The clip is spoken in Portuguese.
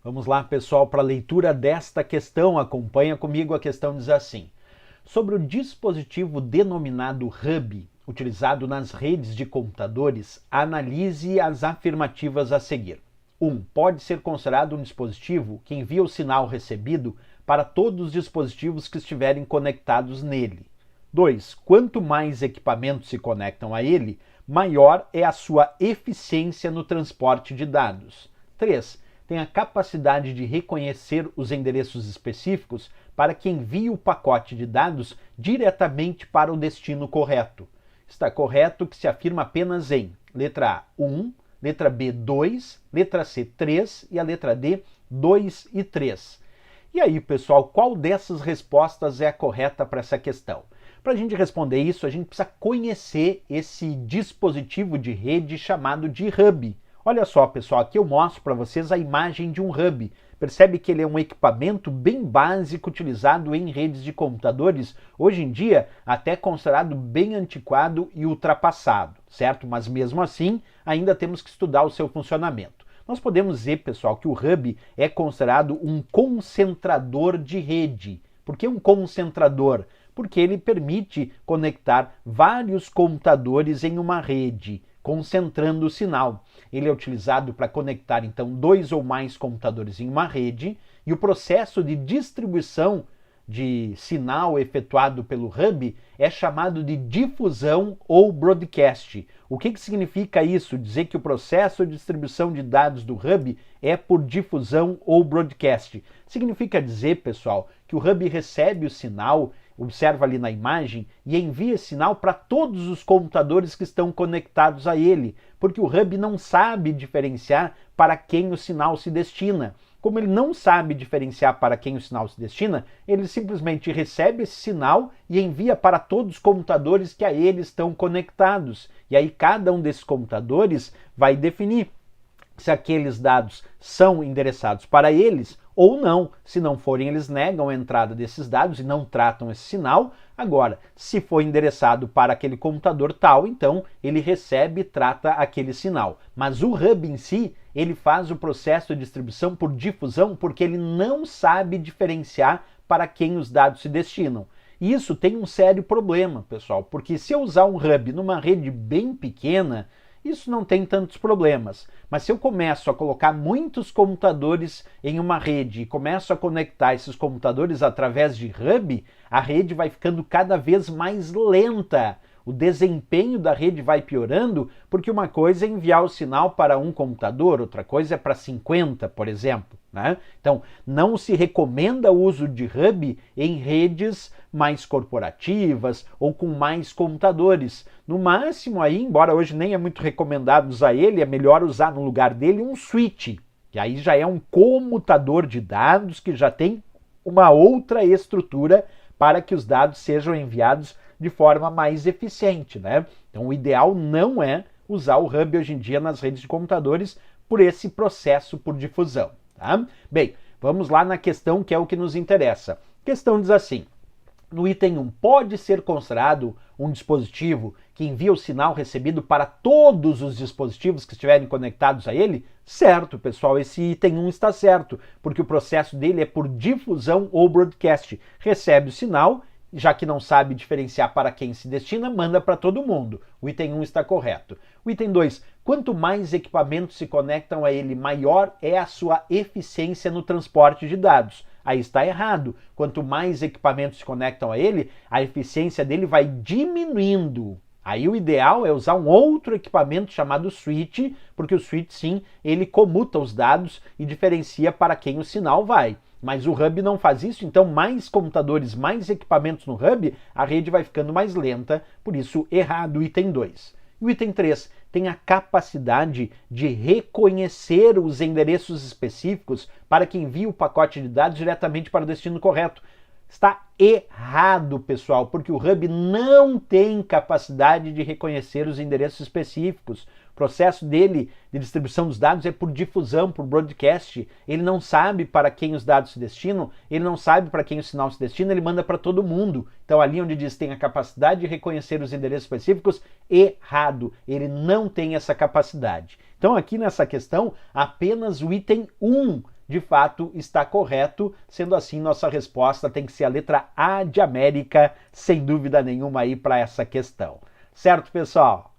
Vamos lá, pessoal, para a leitura desta questão. Acompanha comigo, a questão diz assim: sobre o dispositivo denominado hub, utilizado nas redes de computadores, analise as afirmativas a seguir. 1. Pode ser considerado um dispositivo que envia o sinal recebido para todos os dispositivos que estiverem conectados nele. 2. Quanto mais equipamentos se conectam a ele, maior é a sua eficiência no transporte de dados. 3. Tem a capacidade de reconhecer os endereços específicos para que envie o pacote de dados diretamente para o destino correto. Está correto que se afirma apenas em letra A, 1, letra B, 2, letra C, 3 e a letra D, 2 e 3. E aí, pessoal, qual dessas respostas é a correta para essa questão? Para a gente responder isso, a gente precisa conhecer esse dispositivo de rede chamado de hub. Olha só, pessoal, aqui eu mostro para vocês a imagem de um hub. Percebe que ele é um equipamento bem básico utilizado em redes de computadores, hoje em dia até considerado bem antiquado e ultrapassado, certo? Mas mesmo assim, ainda temos que estudar o seu funcionamento. Nós podemos dizer, pessoal, que o hub é considerado um concentrador de rede. Por que um concentrador? Porque ele permite conectar vários computadores em uma rede, concentrando o sinal. Ele é utilizado para conectar, então, 2 ou mais computadores em uma rede, e o processo de distribuição de sinal efetuado pelo hub é chamado de difusão ou broadcast. O que significa isso? Dizer que o processo de distribuição de dados do hub é por difusão ou broadcast. Significa dizer, pessoal, que o hub recebe o sinal, observa ali na imagem, e envia sinal para todos os computadores que estão conectados a ele, porque o hub não sabe diferenciar para quem o sinal se destina. Como ele não sabe diferenciar para quem o sinal se destina, ele simplesmente recebe esse sinal e envia para todos os computadores que a ele estão conectados. E aí cada um desses computadores vai definir se aqueles dados são endereçados para eles ou não. Se não forem, eles negam a entrada desses dados e não tratam esse sinal. Agora, se for endereçado para aquele computador tal, então ele recebe e trata aquele sinal. Mas o hub em si, ele faz o processo de distribuição por difusão porque ele não sabe diferenciar para quem os dados se destinam. E isso tem um sério problema, pessoal, porque se eu usar um hub numa rede bem pequena, isso não tem tantos problemas. Mas se eu começo a colocar muitos computadores em uma rede e começo a conectar esses computadores através de hub, a rede vai ficando cada vez mais lenta. O desempenho da rede vai piorando, porque uma coisa é enviar o sinal para um computador, outra coisa é para 50, por exemplo, né? Então, não se recomenda o uso de hub em redes mais corporativas ou com mais computadores. No máximo aí, embora hoje nem é muito recomendado usar ele, é melhor usar no lugar dele um switch, que aí já é um comutador de dados que já tem uma outra estrutura para que os dados sejam enviados de forma mais eficiente, né? Então o ideal não é usar o hub hoje em dia nas redes de computadores por esse processo por difusão, tá? Bem, vamos lá na questão que é o que nos interessa. A questão diz assim: no item 1, pode ser considerado um dispositivo que envia o sinal recebido para todos os dispositivos que estiverem conectados a ele? Certo, pessoal, esse item 1 está certo, porque o processo dele é por difusão ou broadcast. Recebe o sinal, já que não sabe diferenciar para quem se destina, manda para todo mundo. O item 1 está correto. O item 2, quanto mais equipamentos se conectam a ele, maior é a sua eficiência no transporte de dados. Aí está errado. Quanto mais equipamentos se conectam a ele, a eficiência dele vai diminuindo. Aí o ideal é usar um outro equipamento chamado switch, porque o switch sim, ele comuta os dados e diferencia para quem o sinal vai. Mas o hub não faz isso, então mais computadores, mais equipamentos no hub, a rede vai ficando mais lenta, por isso errado o item 2. E o item 3 tem a capacidade de reconhecer os endereços específicos para que envie o pacote de dados diretamente para o destino correto. Está errado, pessoal, porque o hub não tem capacidade de reconhecer os endereços específicos. O processo dele de distribuição dos dados é por difusão, por broadcast. Ele não sabe para quem os dados se destinam, ele não sabe para quem o sinal se destina, ele manda para todo mundo. Então ali onde diz tem a capacidade de reconhecer os endereços específicos, errado. Ele não tem essa capacidade. Então aqui nessa questão, apenas o item 1 de fato está correto. Sendo assim, nossa resposta tem que ser a letra A de América, sem dúvida nenhuma aí para essa questão. Certo, pessoal?